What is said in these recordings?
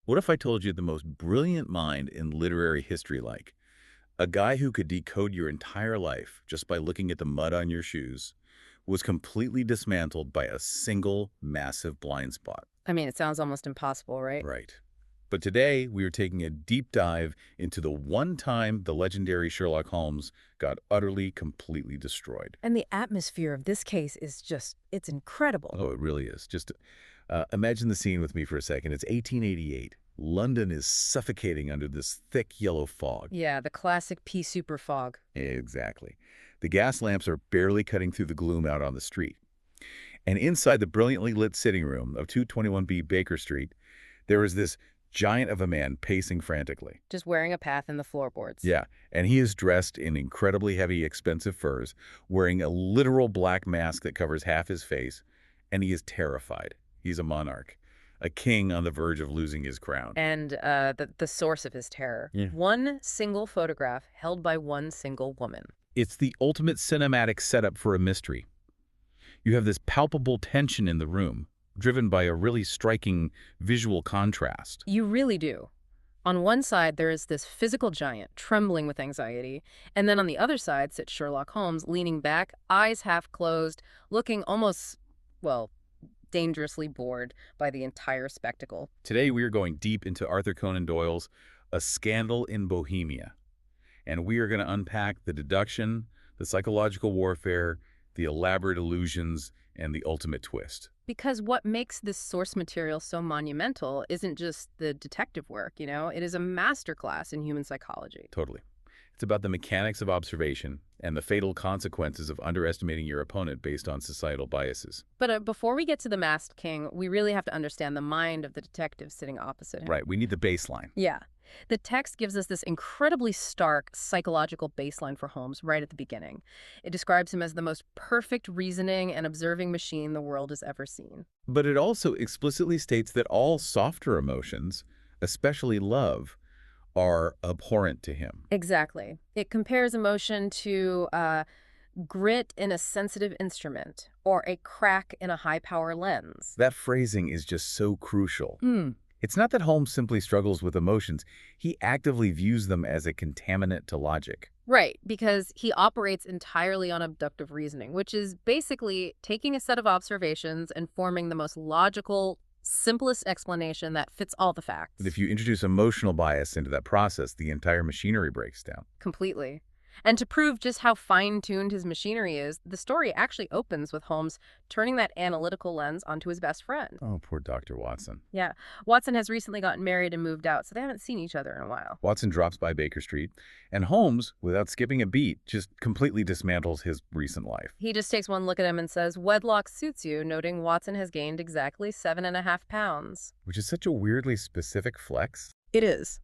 What if I told you the most brilliant mind in literary history, like a guy who could decode your entire life just by looking at the mud on your shoes, was completely dismantled by a single massive blind spot? I mean, it sounds almost impossible, right? Right. But today, we are taking a deep dive into the one time the legendary Sherlock Holmes got utterly, completely destroyed. And the atmosphere of this case is just, it's incredible. Oh, it really is. Just imagine the scene with me for a second. It's 1888. London is suffocating under this thick yellow fog. Yeah, the classic pea super fog. Exactly. The gas lamps are barely cutting through the gloom out on the street. And inside the brilliantly lit sitting room of 221B Baker Street, there is this giant of a man pacing frantically. Just wearing a path in the floorboards. Yeah, and he is dressed in incredibly heavy, expensive furs, wearing a literal black mask that covers half his face, and he is terrified. He's a monarch, a king on the verge of losing his crown. And the source of his terror. Yeah. One single photograph held by one single woman. It's the ultimate cinematic setup for a mystery. You have this palpable tension in the room, driven by a really striking visual contrast. You really do. On one side, there is this physical giant trembling with anxiety, and then on the other side sits Sherlock Holmes leaning back, eyes half closed, looking almost, well, dangerously bored by the entire spectacle. Today we are going deep into Arthur Conan Doyle's A Scandal in Bohemia, and we are going to unpack the deduction, the psychological warfare, the elaborate illusions, and the ultimate twist. Because what makes this source material so monumental isn't just the detective work, it is a masterclass in human psychology. Totally. It's about the mechanics of observation and the fatal consequences of underestimating your opponent based on societal biases. But before we get to the Masked King, we really have to understand the mind of the detective sitting opposite him. Right, we need the baseline. Yeah. The text gives us this incredibly stark psychological baseline for Holmes right at the beginning. It describes him as the most perfect reasoning and observing machine the world has ever seen. But it also explicitly states that all softer emotions, especially love, are abhorrent to him. Exactly. It compares emotion to grit in a sensitive instrument or a crack in a high-power lens. That phrasing is just so crucial. It's not that Holmes simply struggles with emotions. He actively views them as a contaminant to logic. Right, because he operates entirely on abductive reasoning, which is basically taking a set of observations and forming the most logical, simplest explanation that fits all the facts. But if you introduce emotional bias into that process, the entire machinery breaks down. Completely. And to prove just how fine-tuned his machinery is, the story actually opens with Holmes turning that analytical lens onto his best friend. Oh, poor Dr. Watson. Yeah. Watson has recently gotten married and moved out, so they haven't seen each other in a while. Watson drops by Baker Street, and Holmes, without skipping a beat, just completely dismantles his recent life. He just takes one look at him and says, "Wedlock suits you," noting Watson has gained exactly 7.5 pounds. Which is such a weirdly specific flex. It is.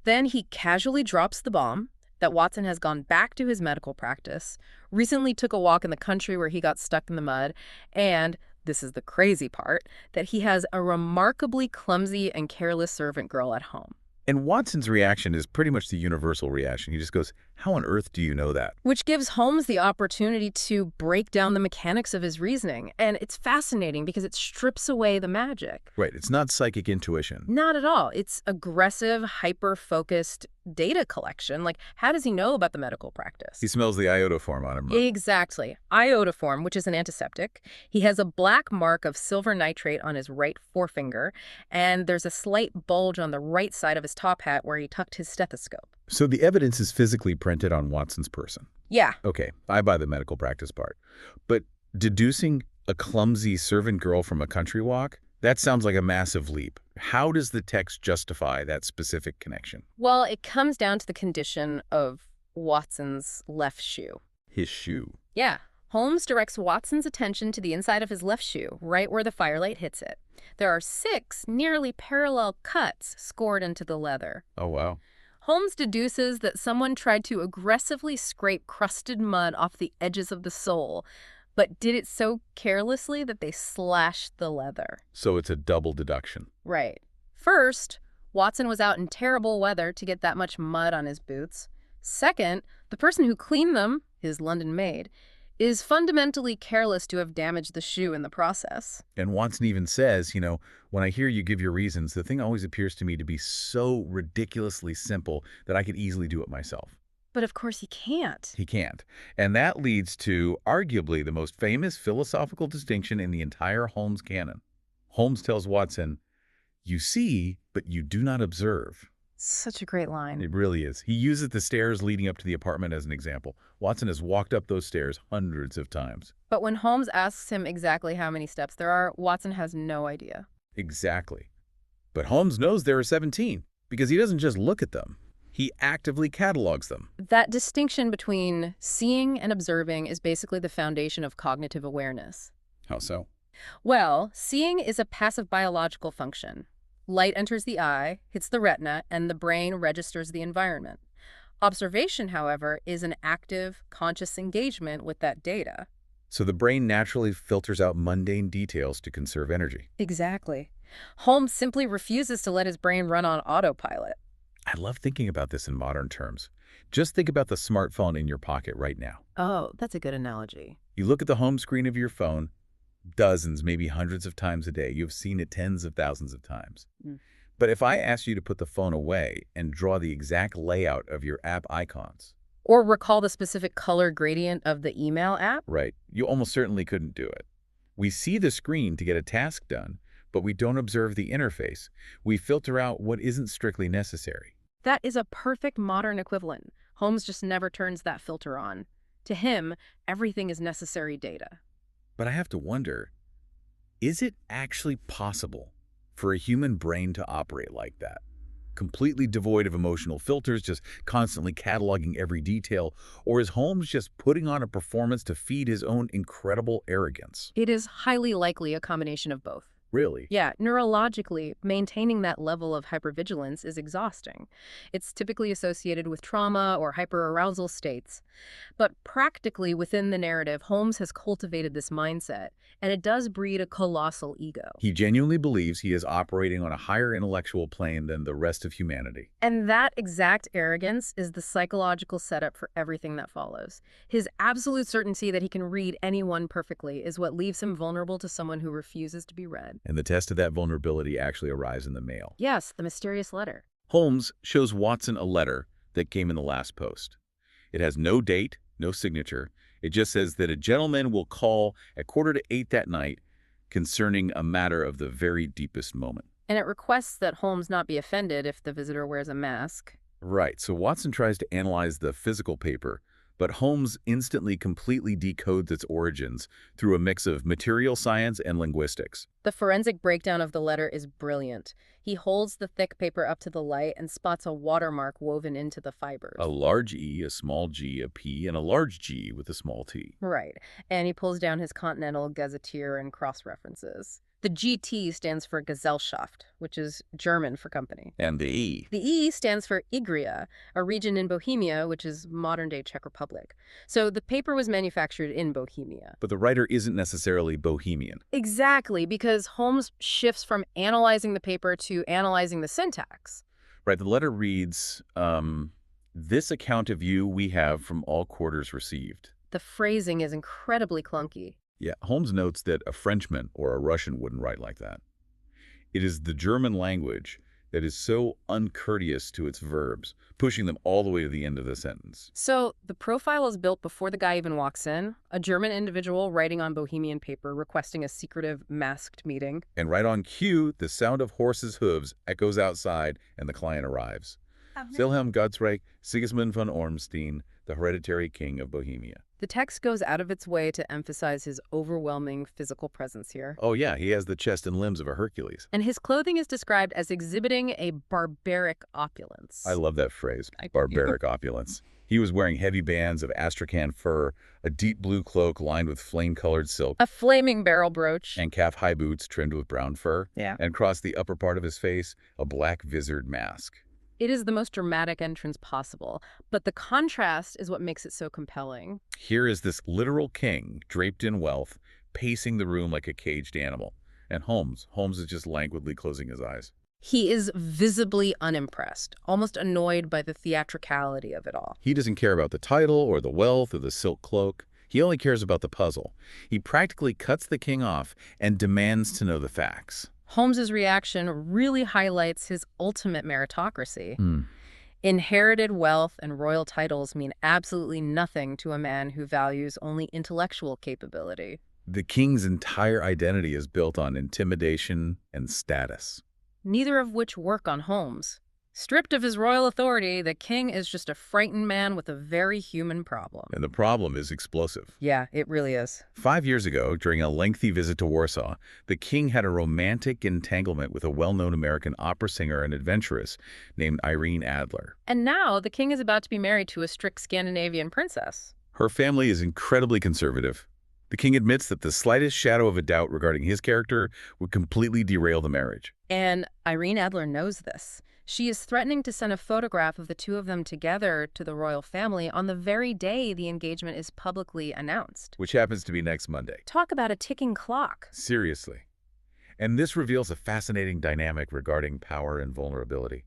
Then he casually drops the bomb that Watson has gone back to his medical practice, recently took a walk in the country where he got stuck in the mud, and, this is the crazy part, that he has a remarkably clumsy and careless servant girl at home. And Watson's reaction is pretty much the universal reaction. He just goes, "How on earth do you know that?" Which gives Holmes the opportunity to break down the mechanics of his reasoning. And it's fascinating because it strips away the magic. Right, it's not psychic intuition. Not at all. It's aggressive, hyper-focused data collection. Like, how does he know about the medical practice? He smells the iodoform on him. Exactly. Iodoform, which is an antiseptic. He has a black mark of silver nitrate on his right forefinger, and there's a slight bulge on the right side of his top hat where he tucked his stethoscope. So the evidence is physically printed on Watson's person. Yeah. Okay, I buy the medical practice part. But deducing a clumsy servant girl from a country walk? That sounds like a massive leap. How does the text justify that specific connection? Well, it comes down to the condition of Watson's left shoe. His shoe. Yeah. Holmes directs Watson's attention to the inside of his left shoe, right where the firelight hits it. There are 6 nearly parallel cuts scored into the leather. Oh, wow. Holmes deduces that someone tried to aggressively scrape crusted mud off the edges of the sole, but did it so carelessly that they slashed the leather. So it's a double deduction. Right. First, Watson was out in terrible weather to get that much mud on his boots. Second, the person who cleaned them, his London maid, is fundamentally careless to have damaged the shoe in the process. And Watson even says, when I hear you give your reasons, the thing always appears to me to be so ridiculously simple that I could easily do it myself. But of course he can't. He can't. And that leads to arguably the most famous philosophical distinction in the entire Holmes canon. Holmes tells Watson, "You see, but you do not observe." Such a great line. It really is. He uses the stairs leading up to the apartment as an example. Watson has walked up those stairs hundreds of times. But when Holmes asks him exactly how many steps there are, Watson has no idea. Exactly. But Holmes knows there are 17 because he doesn't just look at them. He actively catalogs them. That distinction between seeing and observing is basically the foundation of cognitive awareness. How so? Well, seeing is a passive biological function. Light enters the eye, hits the retina, and the brain registers the environment. Observation, however, is an active, conscious engagement with that data. So the brain naturally filters out mundane details to conserve energy. Exactly. Holmes simply refuses to let his brain run on autopilot. I love thinking about this in modern terms. Just think about the smartphone in your pocket right now. Oh, that's a good analogy. You look at the home screen of your phone dozens, maybe hundreds of times a day. You've seen it tens of thousands of times. Mm. But if I asked you to put the phone away and draw the exact layout of your app icons, Or recall the specific color gradient of the email app? right, you almost certainly couldn't do it. We see the screen to get a task done, but we don't observe the interface. We filter out what isn't strictly necessary. That is a perfect modern equivalent. Holmes just never turns that filter on. To him, everything is necessary data. But I have to wonder, is it actually possible for a human brain to operate like that? Completely devoid of emotional filters, just constantly cataloging every detail? Or is Holmes just putting on a performance to feed his own incredible arrogance? It is highly likely a combination of both. Really? Yeah, neurologically, maintaining that level of hypervigilance is exhausting. It's typically associated with trauma or hyperarousal states. But practically within the narrative, Holmes has cultivated this mindset, and it does breed a colossal ego. He genuinely believes he is operating on a higher intellectual plane than the rest of humanity. And that exact arrogance is the psychological setup for everything that follows. His absolute certainty that he can read anyone perfectly is what leaves him vulnerable to someone who refuses to be read. And the test of that vulnerability actually arrives in the mail. Yes, the mysterious letter. Holmes shows Watson a letter that came in the last post. It has no date, no signature. It just says that a gentleman will call at 7:45 that night concerning a matter of the very deepest moment. And it requests that Holmes not be offended if the visitor wears a mask. Right, so Watson tries to analyze the physical paper, but Holmes instantly completely decodes its origins through a mix of material science and linguistics. The forensic breakdown of the letter is brilliant. He holds the thick paper up to the light and spots a watermark woven into the fibers. A large E, a small g, a P, and a large G with a small t. Right. And he pulls down his Continental Gazetteer and cross-references. The GT stands for Gesellschaft, which is German for company. And the E. The E stands for Igria, a region in Bohemia, which is modern-day Czech Republic. So the paper was manufactured in Bohemia. But the writer isn't necessarily Bohemian. Exactly, because Holmes shifts from analyzing the paper to analyzing the syntax. Right, the letter reads, this account of you we have from all quarters received. The phrasing is incredibly clunky. Yeah, Holmes notes that a Frenchman or a Russian wouldn't write like that. It is the German language that is so uncourteous to its verbs, pushing them all the way to the end of the sentence. So the profile is built before the guy even walks in, a German individual writing on Bohemian paper requesting a secretive, masked meeting. And right on cue, the sound of horses' hooves echoes outside and the client arrives. Wilhelm Gottsreich, Sigismund von Ormstein, the hereditary king of Bohemia. The text goes out of its way to emphasize his overwhelming physical presence here. Oh yeah, he has the chest and limbs of a Hercules. And his clothing is described as exhibiting a barbaric opulence. I love that phrase, barbaric opulence. He was wearing heavy bands of astrakhan fur, a deep blue cloak lined with flame-colored silk, A flaming barrel brooch. and calf-high boots trimmed with brown fur. Yeah. And across the upper part of his face, a black visored mask. It is the most dramatic entrance possible, but the contrast is what makes it so compelling. Here is this literal king, draped in wealth, pacing the room like a caged animal. And Holmes is just languidly closing his eyes. He is visibly unimpressed, almost annoyed by the theatricality of it all. He doesn't care about the title or the wealth or the silk cloak. He only cares about the puzzle. He practically cuts the king off and demands to know the facts. Holmes's reaction really highlights his ultimate meritocracy. Hmm. Inherited wealth and royal titles mean absolutely nothing to a man who values only intellectual capability. The king's entire identity is built on intimidation and status. Neither of which work on Holmes. Stripped of his royal authority, the king is just a frightened man with a very human problem. And the problem is explosive. Yeah, it really is. 5 years ago, during a lengthy visit to Warsaw, the king had a romantic entanglement with a well-known American opera singer and adventuress named Irene Adler. And now the king is about to be married to a strict Scandinavian princess. Her family is incredibly conservative. The king admits that the slightest shadow of a doubt regarding his character would completely derail the marriage. And Irene Adler knows this. She is threatening to send a photograph of the two of them together to the royal family on the very day the engagement is publicly announced. Which happens to be next Monday. Talk about a ticking clock. Seriously. And this reveals a fascinating dynamic regarding power and vulnerability.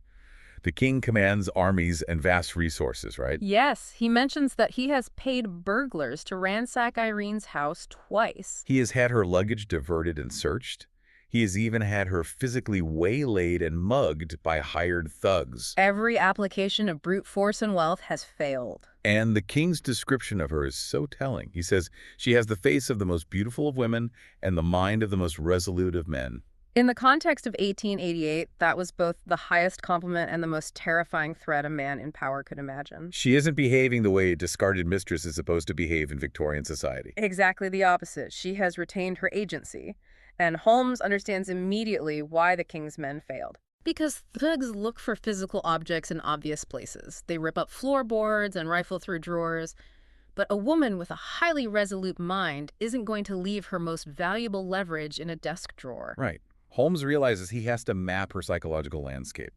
The king commands armies and vast resources, right? Yes, he mentions that he has paid burglars to ransack Irene's house twice. He has had her luggage diverted and searched. He has even had her physically waylaid and mugged by hired thugs. Every application of brute force and wealth has failed. And the king's description of her is so telling. He says she has the face of the most beautiful of women and the mind of the most resolute of men. In the context of 1888, that was both the highest compliment and the most terrifying threat a man in power could imagine. She isn't behaving the way a discarded mistress is supposed to behave in Victorian society. Exactly the opposite. She has retained her agency. And Holmes understands immediately why the king's men failed. Because thugs look for physical objects in obvious places. They rip up floorboards and rifle through drawers. But a woman with a highly resolute mind isn't going to leave her most valuable leverage in a desk drawer. Right. Holmes realizes he has to map her psychological landscape.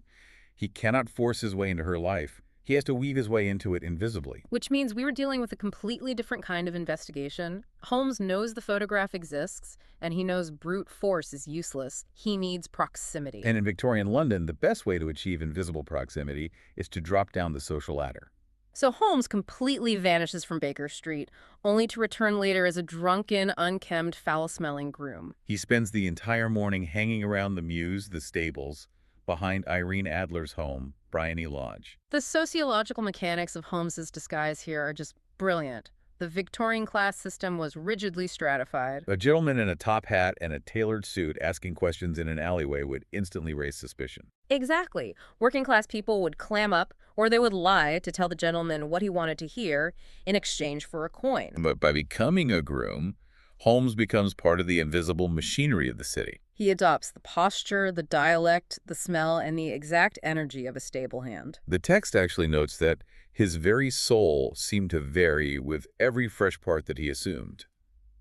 He cannot force his way into her life. He has to weave his way into it invisibly. Which means we were dealing with a completely different kind of investigation. Holmes knows the photograph exists, and he knows brute force is useless. He needs proximity. And in Victorian London, the best way to achieve invisible proximity is to drop down the social ladder. So Holmes completely vanishes from Baker Street, only to return later as a drunken, unkempt, foul-smelling groom. He spends the entire morning hanging around the mews, the stables, behind Irene Adler's home, Bryony Lodge. The sociological mechanics of Holmes's disguise here are just brilliant. The Victorian class system was rigidly stratified. A gentleman in a top hat and a tailored suit asking questions in an alleyway would instantly raise suspicion. Exactly. Working class people would clam up, or they would lie to tell the gentleman what he wanted to hear in exchange for a coin. But by becoming a groom, Holmes becomes part of the invisible machinery of the city. He adopts the posture, the dialect, the smell, and the exact energy of a stable hand. The text actually notes that his very soul seemed to vary with every fresh part that he assumed.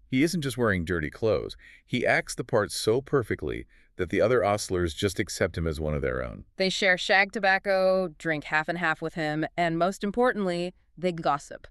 He isn't just wearing dirty clothes. He acts the part so perfectly that the other ostlers just accept him as one of their own. They share shag tobacco, drink half and half with him, and most importantly, they gossip.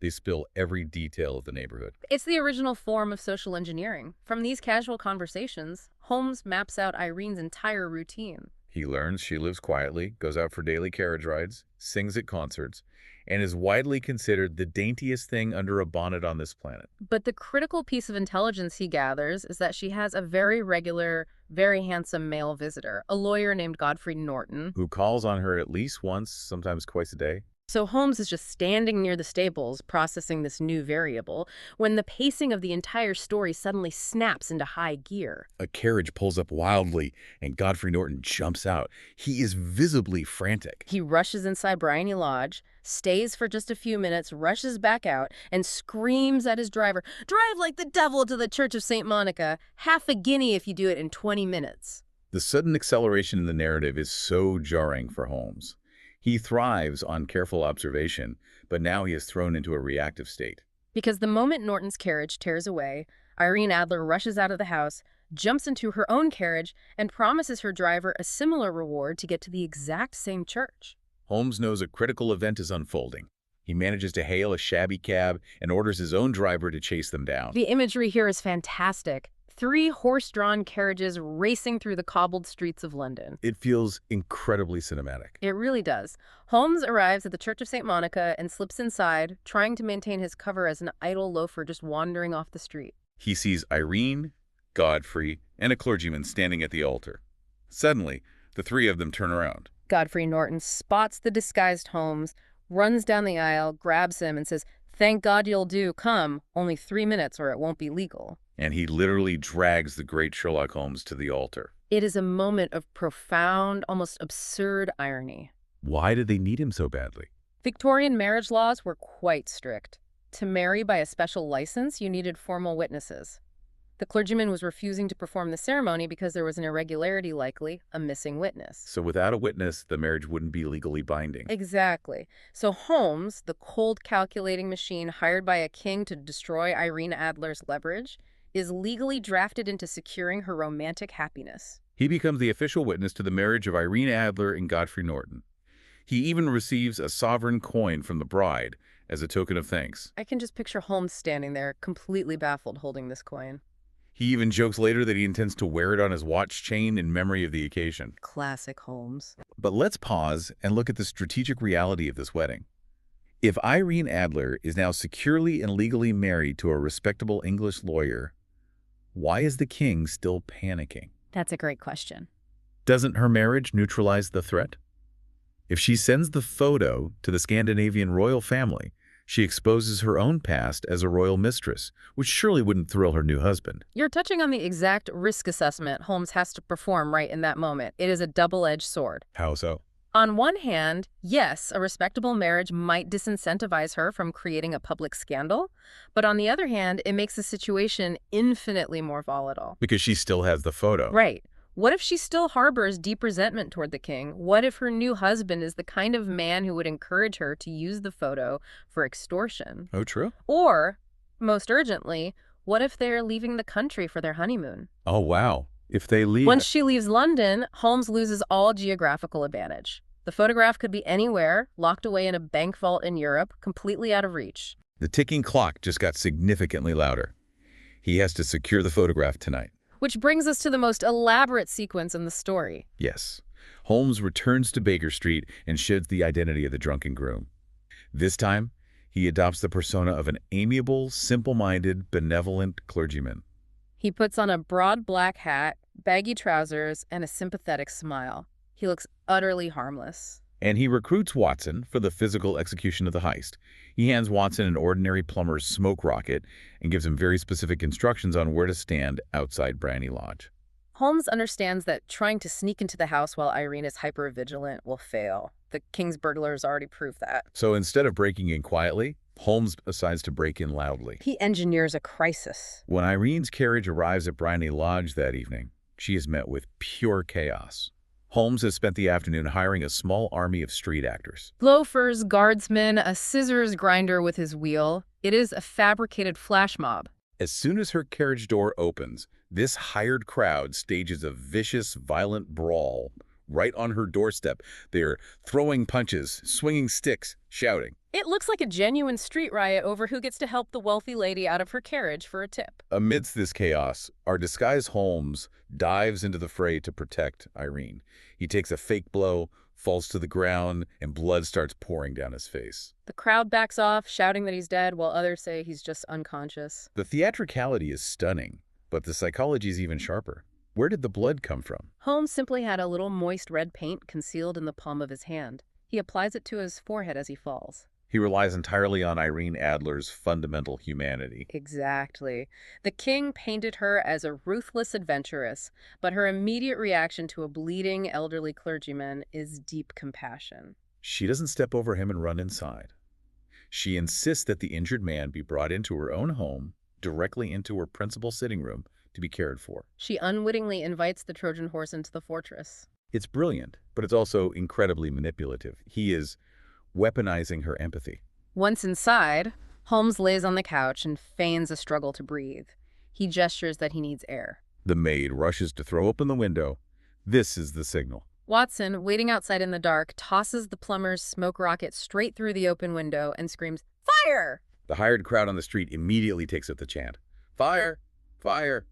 They spill every detail of the neighborhood. It's the original form of social engineering. From these casual conversations, Holmes maps out Irene's entire routine. He learns she lives quietly, goes out for daily carriage rides, sings at concerts, and is widely considered the daintiest thing under a bonnet on this planet. But the critical piece of intelligence he gathers is that she has a very regular, very handsome male visitor, a lawyer named Godfrey Norton, who calls on her at least once, sometimes twice a day. So Holmes is just standing near the stables processing this new variable when the pacing of the entire story suddenly snaps into high gear. A carriage pulls up wildly and Godfrey Norton jumps out. He is visibly frantic. He rushes inside Bryony Lodge, stays for just a few minutes, rushes back out, and screams at his driver, "Drive like the devil to the Church of St. Monica. Half a guinea if you do it in 20 minutes. The sudden acceleration in the narrative is so jarring for Holmes. He thrives on careful observation, but now he is thrown into a reactive state. Because the moment Norton's carriage tears away, Irene Adler rushes out of the house, jumps into her own carriage, and promises her driver a similar reward to get to the exact same church. Holmes knows a critical event is unfolding. He manages to hail a shabby cab and orders his own driver to chase them down. The imagery here is fantastic. 3 horse-drawn carriages racing through the cobbled streets of London. It feels incredibly cinematic. It really does. Holmes arrives at the Church of St. Monica and slips inside, trying to maintain his cover as an idle loafer just wandering off the street. He sees Irene, Godfrey, and a clergyman standing at the altar. Suddenly, the three of them turn around. Godfrey Norton spots the disguised Holmes, runs down the aisle, grabs him, and says, "Thank God you'll do. Come. Only 3 minutes or it won't be legal." And he literally drags the great Sherlock Holmes to the altar. It is a moment of profound, almost absurd irony. Why did they need him so badly? Victorian marriage laws were quite strict. To marry by a special license, you needed formal witnesses. The clergyman was refusing to perform the ceremony because there was an irregularity, likely a missing witness. So without a witness, the marriage wouldn't be legally binding. Exactly. So Holmes, the cold calculating machine hired by a king to destroy Irene Adler's leverage, is legally drafted into securing her romantic happiness. He becomes the official witness to the marriage of Irene Adler and Godfrey Norton. He even receives a sovereign coin from the bride as a token of thanks. I can just picture Holmes standing there, completely baffled, holding this coin. He even jokes later that he intends to wear it on his watch chain in memory of the occasion. Classic Holmes. But let's pause and look at the strategic reality of this wedding. If Irene Adler is now securely and legally married to a respectable English lawyer, why is the king still panicking? That's a great question. Doesn't her marriage neutralize the threat? If she sends the photo to the Scandinavian royal family, she exposes her own past as a royal mistress, which surely wouldn't thrill her new husband. You're touching on the exact risk assessment Holmes has to perform right in that moment. It is a double-edged sword. How so? On one hand, yes, a respectable marriage might disincentivize her from creating a public scandal. But on the other hand, it makes the situation infinitely more volatile. Because she still has the photo. Right. What if she still harbors deep resentment toward the king? What if her new husband is the kind of man who would encourage her to use the photo for extortion? Oh, true? Or, most urgently, what if they're leaving the country for their honeymoon? Oh, wow. If they leave... Once she leaves London, Holmes loses all geographical advantage. The photograph could be anywhere, locked away in a bank vault in Europe, completely out of reach. The ticking clock just got significantly louder. He has to secure the photograph tonight. Which brings us to the most elaborate sequence in the story. Yes. Holmes returns to Baker Street and sheds the identity of the drunken groom. This time, he adopts the persona of an amiable, simple-minded, benevolent clergyman. He puts on a broad black hat, baggy trousers, and a sympathetic smile. He looks utterly harmless. And he recruits Watson for the physical execution of the heist. He hands Watson an ordinary plumber's smoke rocket and gives him very specific instructions on where to stand outside Brandy Lodge. Holmes understands that trying to sneak into the house while Irene is hyper-vigilant will fail. The king's burglars already proved that. So instead of breaking in quietly, Holmes decides to break in loudly. He engineers a crisis. When Irene's carriage arrives at Brandy Lodge that evening, she is met with pure chaos. Holmes has spent the afternoon hiring a small army of street actors. Loafers, guardsmen, a scissors grinder with his wheel. It is a fabricated flash mob. As soon as her carriage door opens, this hired crowd stages a vicious, violent brawl right on her doorstep. They're throwing punches, swinging sticks, shouting. It looks like a genuine street riot over who gets to help the wealthy lady out of her carriage for a tip. Amidst this chaos, our disguised Holmes dives into the fray to protect Irene. He takes a fake blow, falls to the ground, and blood starts pouring down his face. The crowd backs off, shouting that he's dead, while others say he's just unconscious. The theatricality is stunning, but the psychology is even sharper. Where did the blood come from? Holmes simply had a little moist red paint concealed in the palm of his hand. He applies it to his forehead as he falls. He relies entirely on Irene Adler's fundamental humanity. Exactly. The king painted her as a ruthless adventuress, but her immediate reaction to a bleeding elderly clergyman is deep compassion. She doesn't step over him and run inside. She insists that the injured man be brought into her own home, directly into her principal sitting room, to be cared for. She unwittingly invites the Trojan horse into the fortress. It's brilliant, but it's also incredibly manipulative. He is weaponizing her empathy. Once inside, Holmes lays on the couch and feigns a struggle to breathe. He gestures that he needs air. The maid rushes to throw open the window. This is the signal. Watson, waiting outside in the dark, tosses the plumber's smoke rocket straight through the open window and screams, "Fire!" The hired crowd on the street immediately takes up the chant. Fire! Fire!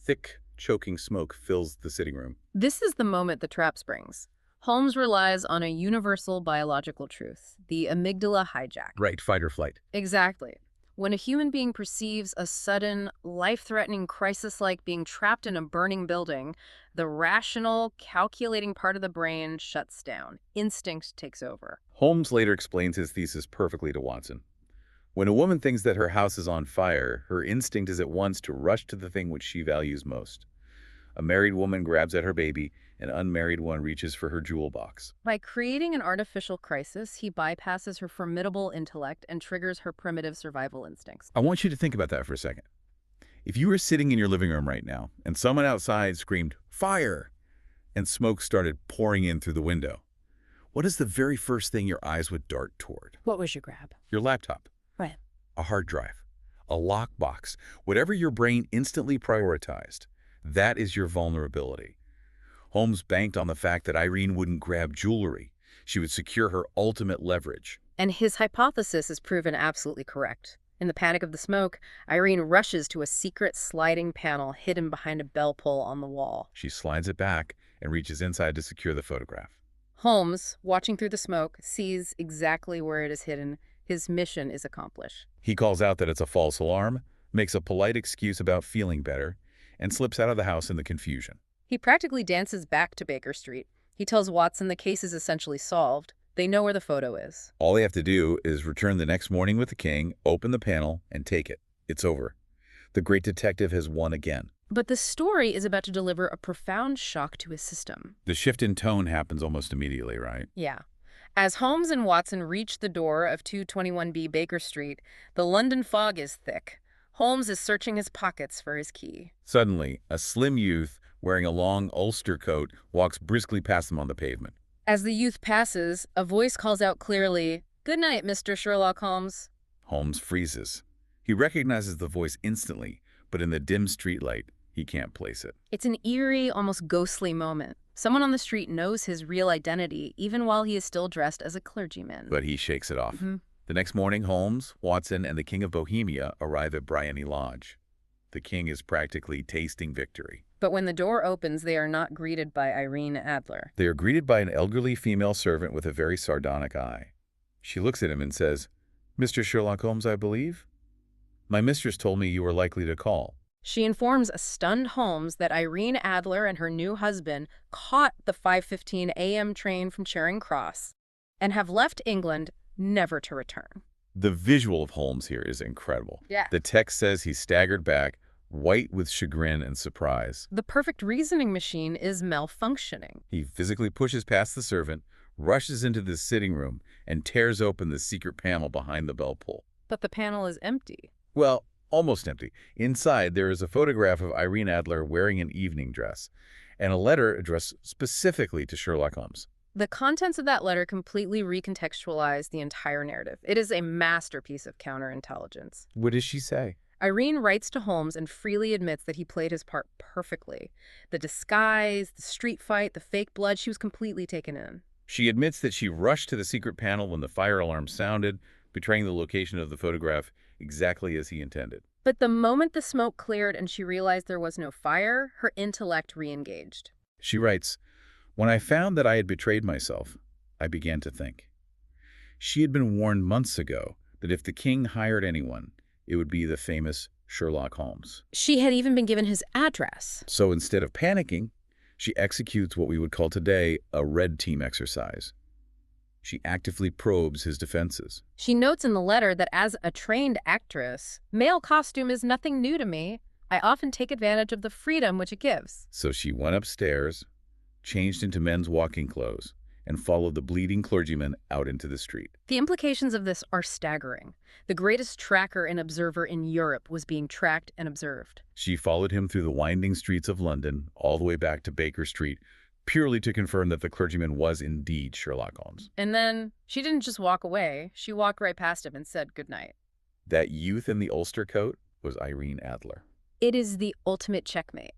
Thick, choking smoke fills the sitting room. This is the moment the trap springs. Holmes relies on a universal biological truth, the amygdala hijack. Right, fight or flight. Exactly. When a human being perceives a sudden, life-threatening crisis like being trapped in a burning building, the rational, calculating part of the brain shuts down. Instinct takes over. Holmes later explains his thesis perfectly to Watson. When a woman thinks that her house is on fire, her instinct is at once to rush to the thing which she values most. A married woman grabs at her baby, an unmarried one reaches for her jewel box. By creating an artificial crisis, he bypasses her formidable intellect and triggers her primitive survival instincts. I want you to think about that for a second. If you were sitting in your living room right now, and someone outside screamed, "Fire!" and smoke started pouring in through the window, what is the very first thing your eyes would dart toward? What was your grab? Your laptop. Right. A hard drive, a lockbox, whatever your brain instantly prioritized. That is your vulnerability. Holmes banked on the fact that Irene wouldn't grab jewelry. She would secure her ultimate leverage. And his hypothesis is proven absolutely correct. In the panic of the smoke, Irene rushes to a secret sliding panel hidden behind a bell pull on the wall. She slides it back and reaches inside to secure the photograph. Holmes, watching through the smoke, sees exactly where it is hidden. His mission is accomplished. He calls out that it's a false alarm, makes a polite excuse about feeling better, and slips out of the house in the confusion. He practically dances back to Baker Street. He tells Watson the case is essentially solved. They know where the photo is. All they have to do is return the next morning with the king, open the panel, and take it. It's over. The great detective has won again. But the story is about to deliver a profound shock to his system. The shift in tone happens almost immediately, right? Yeah. As Holmes and Watson reach the door of 221B Baker Street, the London fog is thick. Holmes is searching his pockets for his key. Suddenly, a slim youth wearing a long ulster coat walks briskly past them on the pavement. As the youth passes, a voice calls out clearly, "Good night, Mr. Sherlock Holmes." Holmes freezes. He recognizes the voice instantly, but in the dim streetlight, he can't place it. It's an eerie, almost ghostly moment. Someone on the street knows his real identity, even while he is still dressed as a clergyman. But he shakes it off. Mm-hmm. The next morning, Holmes, Watson, and the King of Bohemia arrive at Bryony Lodge. The king is practically tasting victory. But when the door opens, they are not greeted by Irene Adler. They are greeted by an elderly female servant with a very sardonic eye. She looks at him and says, "Mr. Sherlock Holmes, I believe? My mistress told me you were likely to call." She informs a stunned Holmes that Irene Adler and her new husband caught the 5:15 a.m. train from Charing Cross and have left England never to return. The visual of Holmes here is incredible. Yeah. The text says he staggered back, white with chagrin and surprise. The perfect reasoning machine is malfunctioning. He physically pushes past the servant, rushes into the sitting room, and tears open the secret panel behind the bell pull. But the panel is empty. Well, almost empty. Inside, there is a photograph of Irene Adler wearing an evening dress, and a letter addressed specifically to Sherlock Holmes. The contents of that letter completely recontextualize the entire narrative. It is a masterpiece of counterintelligence. What does she say? Irene writes to Holmes and freely admits that he played his part perfectly. The disguise, the street fight, the fake blood, she was completely taken in. She admits that she rushed to the secret panel when the fire alarm sounded, betraying the location of the photograph exactly as he intended. But the moment the smoke cleared and she realized there was no fire, her intellect re-engaged. She writes, "When I found that I had betrayed myself, I began to think." She had been warned months ago that if the king hired anyone, it would be the famous Sherlock Holmes. She had even been given his address. So instead of panicking, she executes what we would call today a red team exercise. She actively probes his defenses. She notes in the letter that as a trained actress, male costume is nothing new to me. I often take advantage of the freedom which it gives. So she went upstairs, changed into men's walking clothes, and followed the bleeding clergyman out into the street. The implications of this are staggering. The greatest tracker and observer in Europe was being tracked and observed. She followed him through the winding streets of London, all the way back to Baker Street, purely to confirm that the clergyman was indeed Sherlock Holmes. And then she didn't just walk away. She walked right past him and said goodnight. That youth in the ulster coat was Irene Adler. It is the ultimate checkmate.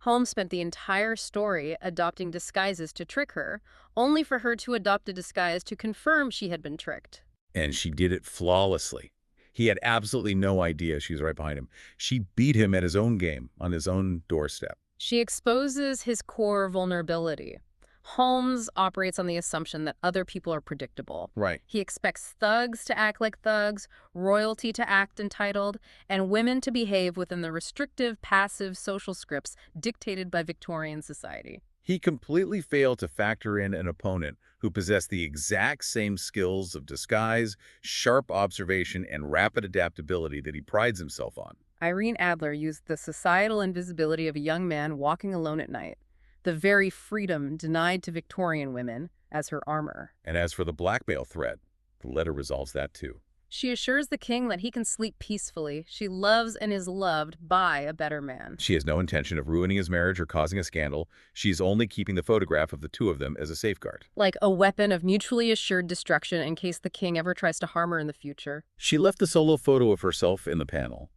Holmes spent the entire story adopting disguises to trick her, only for her to adopt a disguise to confirm she had been tricked. And she did it flawlessly. He had absolutely no idea she was right behind him. She beat him at his own game, on his own doorstep. She exposes his core vulnerability. Holmes operates on the assumption that other people are predictable. Right. He expects thugs to act like thugs, royalty to act entitled, and women to behave within the restrictive, passive social scripts dictated by Victorian society. He completely failed to factor in an opponent who possessed the exact same skills of disguise, sharp observation, and rapid adaptability that he prides himself on. Irene Adler used the societal invisibility of a young man walking alone at night, the very freedom denied to Victorian women, as her armor. And as for the blackmail threat, the letter resolves that too. She assures the king that he can sleep peacefully. She loves and is loved by a better man. She has no intention of ruining his marriage or causing a scandal. She's only keeping the photograph of the two of them as a safeguard. Like a weapon of mutually assured destruction in case the king ever tries to harm her in the future. She left the solo photo of herself in the panel,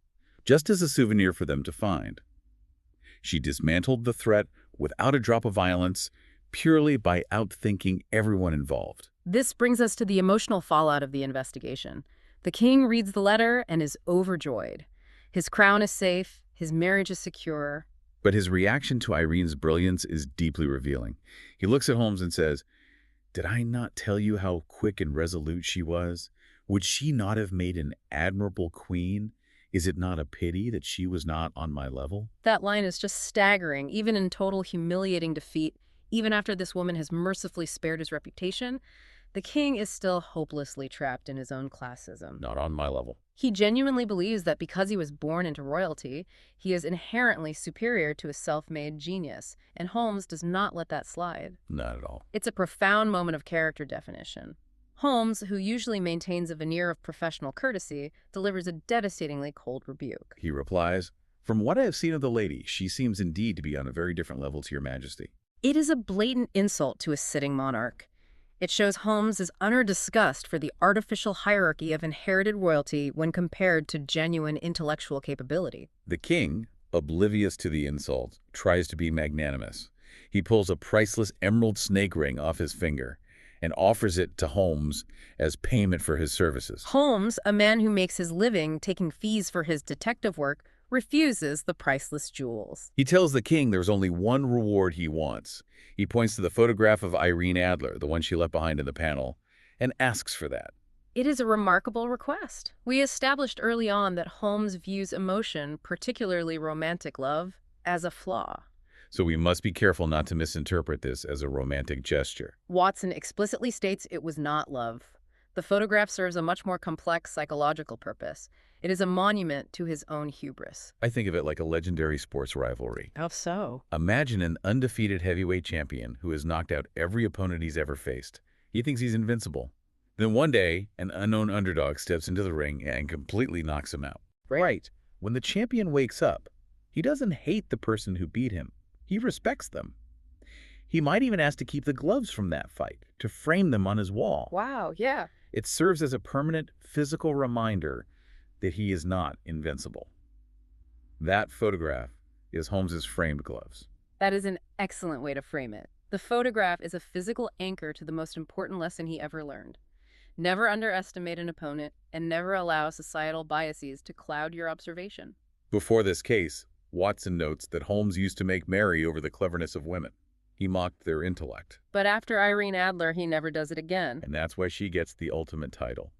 just as a souvenir for them to find. She dismantled the threat without a drop of violence, purely by outthinking everyone involved. This brings us to the emotional fallout of the investigation. The king reads the letter and is overjoyed. His crown is safe, his marriage is secure. But his reaction to Irene's brilliance is deeply revealing. He looks at Holmes and says, "Did I not tell you how quick and resolute she was? Would she not have made an admirable queen? Is it not a pity that she was not on my level?" That line is just staggering, even in total humiliating defeat. Even after this woman has mercifully spared his reputation, the king is still hopelessly trapped in his own classism. Not on my level. He genuinely believes that because he was born into royalty, he is inherently superior to a self-made genius, and Holmes does not let that slide. Not at all. It's a profound moment of character definition. Holmes, who usually maintains a veneer of professional courtesy, delivers a devastatingly cold rebuke. He replies, "From what I have seen of the lady, she seems indeed to be on a very different level to your majesty." It is a blatant insult to a sitting monarch. It shows Holmes's utter disgust for the artificial hierarchy of inherited royalty when compared to genuine intellectual capability. The king, oblivious to the insult, tries to be magnanimous. He pulls a priceless emerald snake ring off his finger and offers it to Holmes as payment for his services. Holmes, a man who makes his living taking fees for his detective work, refuses the priceless jewels. He tells the king there's only one reward he wants. He points to the photograph of Irene Adler, the one she left behind in the panel, and asks for that. It is a remarkable request. We established early on that Holmes views emotion, particularly romantic love, as a flaw. So we must be careful not to misinterpret this as a romantic gesture. Watson explicitly states it was not love. The photograph serves a much more complex psychological purpose. It is a monument to his own hubris. I think of it like a legendary sports rivalry. How so? Imagine an undefeated heavyweight champion who has knocked out every opponent he's ever faced. He thinks he's invincible. Then one day, an unknown underdog steps into the ring and completely knocks him out. Right. When the champion wakes up, he doesn't hate the person who beat him. He respects them. He might even ask to keep the gloves from that fight, to frame them on his wall. Wow, yeah. It serves as a permanent physical reminder that he is not invincible. That photograph is Holmes's framed gloves. That is an excellent way to frame it. The photograph is a physical anchor to the most important lesson he ever learned. Never underestimate an opponent, and never allow societal biases to cloud your observation. Before this case, Watson notes that Holmes used to make merry over the cleverness of women. He mocked their intellect. But after Irene Adler, he never does it again. And that's why she gets the ultimate title.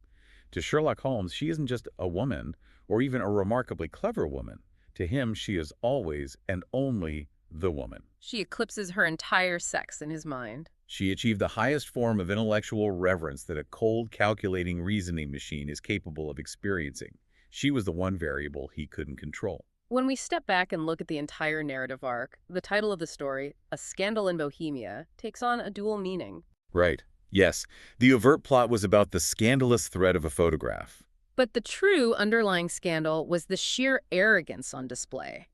To Sherlock Holmes, she isn't just a woman, or even a remarkably clever woman. To him, she is always and only the woman. She eclipses her entire sex in his mind. She achieved the highest form of intellectual reverence that a cold, calculating reasoning machine is capable of experiencing. She was the one variable he couldn't control. When we step back and look at the entire narrative arc, the title of the story, A Scandal in Bohemia, takes on a dual meaning. Right. Yes, the overt plot was about the scandalous threat of a photograph. But the true underlying scandal was the sheer arrogance on display.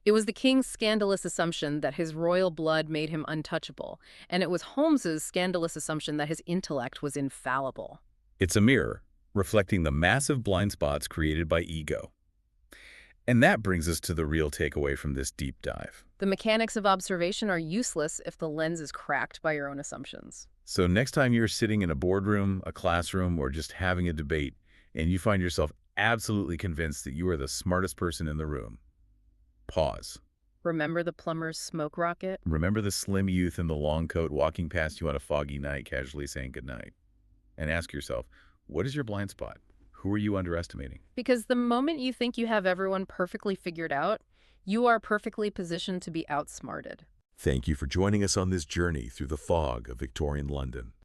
It was the king's scandalous assumption that his royal blood made him untouchable, and it was Holmes's scandalous assumption that his intellect was infallible. It's a mirror, reflecting the massive blind spots created by ego. And that brings us to the real takeaway from this deep dive. The mechanics of observation are useless if the lens is cracked by your own assumptions. So next time you're sitting in a boardroom, a classroom, or just having a debate, and you find yourself absolutely convinced that you are the smartest person in the room. Pause. Remember the plumber's smoke rocket? Remember the slim youth in the long coat walking past you on a foggy night, casually saying goodnight. And ask yourself, what is your blind spot? Who are you underestimating? Because the moment you think you have everyone perfectly figured out, you are perfectly positioned to be outsmarted. Thank you for joining us on this journey through the fog of Victorian London.